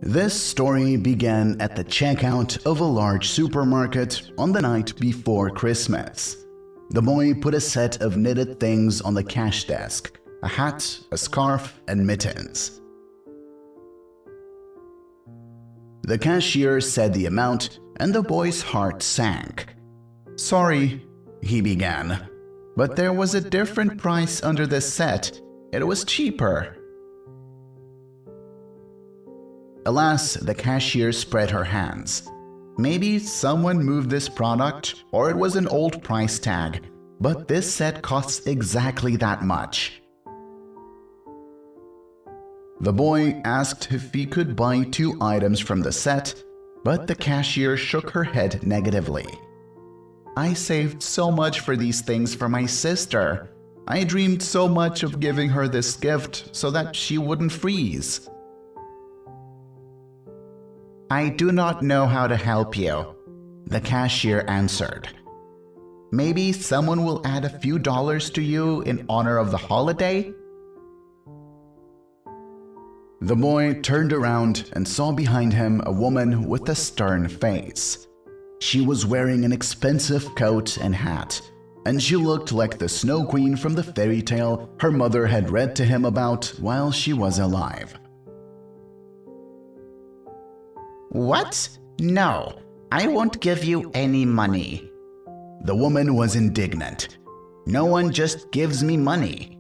This story began at the checkout of a large supermarket on the night before Christmas. The boy put a set of knitted things on the cash desk: a hat, a scarf, and mittens. The cashier said the amount, and the boy's heart sank. "Sorry," he began, "but there was a different price under this set. It was cheaper." Alas, the cashier spread her hands. Maybe someone moved this product, or it was an old price tag, but this set costs exactly that much. The boy asked if he could buy 2 items from the set, but the cashier shook her head negatively. "I saved so much for these things for my sister. I dreamed so much of giving her this gift so that she wouldn't freeze." "I do not know how to help you," the cashier answered. "Maybe someone will add a few dollars to you in honor of the holiday?" The boy turned around and saw behind him a woman with a stern face. She was wearing an expensive coat and hat, and she looked like the Snow Queen from the fairy tale her mother had read to him about while she was alive. "What? No, I won't give you any money." The woman was indignant. "No one just gives me money.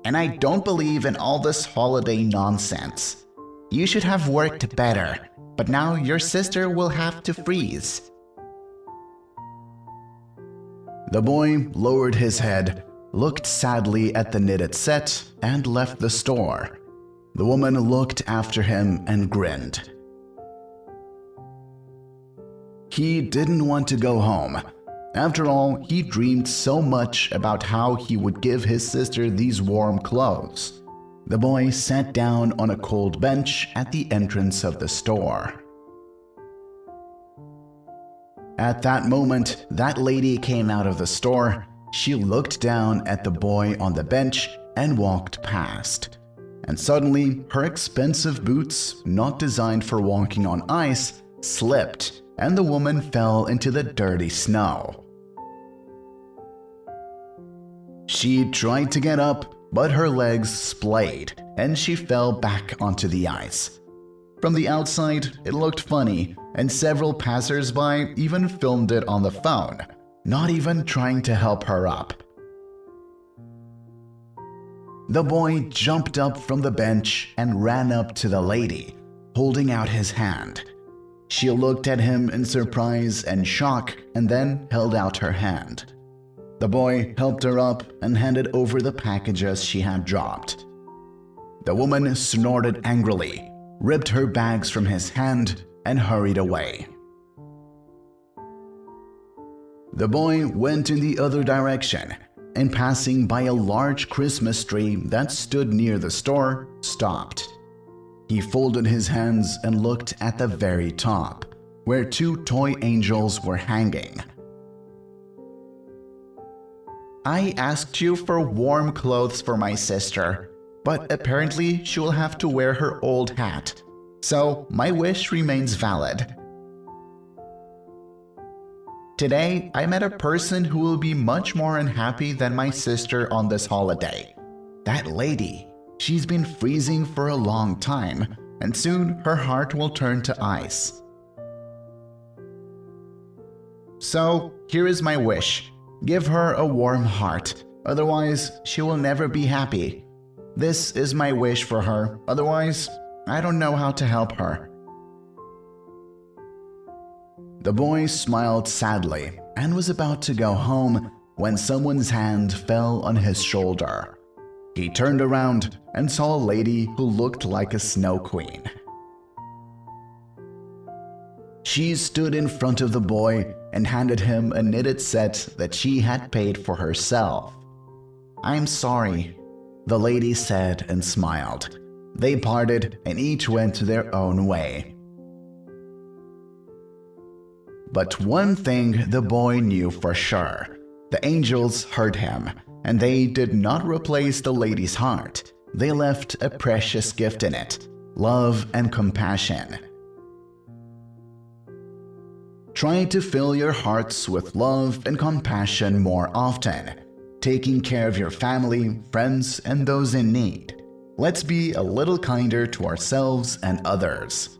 And I don't believe in all this holiday nonsense. You should have worked better, but now your sister will have to freeze." The boy lowered his head, looked sadly at the knitted set, and left the store. The woman looked after him and grinned. He didn't want to go home. After all, he dreamed so much about how he would give his sister these warm clothes. The boy sat down on a cold bench at the entrance of the store. At that moment, that lady came out of the store. She looked down at the boy on the bench and walked past. And suddenly, her expensive boots, not designed for walking on ice, slipped, and the woman fell into the dirty snow. She tried to get up, but her legs splayed, and she fell back onto the ice. From the outside, it looked funny, and several passers-by even filmed it on the phone, not even trying to help her up. The boy jumped up from the bench and ran up to the lady, holding out his hand. She looked at him in surprise and shock and then held out her hand. The boy helped her up and handed over the packages she had dropped. The woman snorted angrily, ripped her bags from his hand, and hurried away. The boy went in the other direction, and passing by a large Christmas tree that stood near the store, stopped. He folded his hands and looked at the very top, where 2 toy angels were hanging. "I asked you for warm clothes for my sister, but apparently she will have to wear her old hat, so my wish remains valid. Today, I met a person who will be much more unhappy than my sister on this holiday. That lady, she's been freezing for a long time, and soon her heart will turn to ice. So, here is my wish. Give her a warm heart, otherwise she will never be happy. This is my wish for her, otherwise I don't know how to help her." The boy smiled sadly and was about to go home when someone's hand fell on his shoulder. He turned around and saw a lady who looked like a snow queen. She stood in front of the boy and handed him a knitted set that she had paid for herself. "I'm sorry," the lady said and smiled. They parted and each went their own way. But one thing the boy knew for sure. The angels heard him, and they did not replace the lady's heart. They left a precious gift in it, love and compassion. Try to fill your hearts with love and compassion more often, taking care of your family, friends, and those in need. Let's be a little kinder to ourselves and others.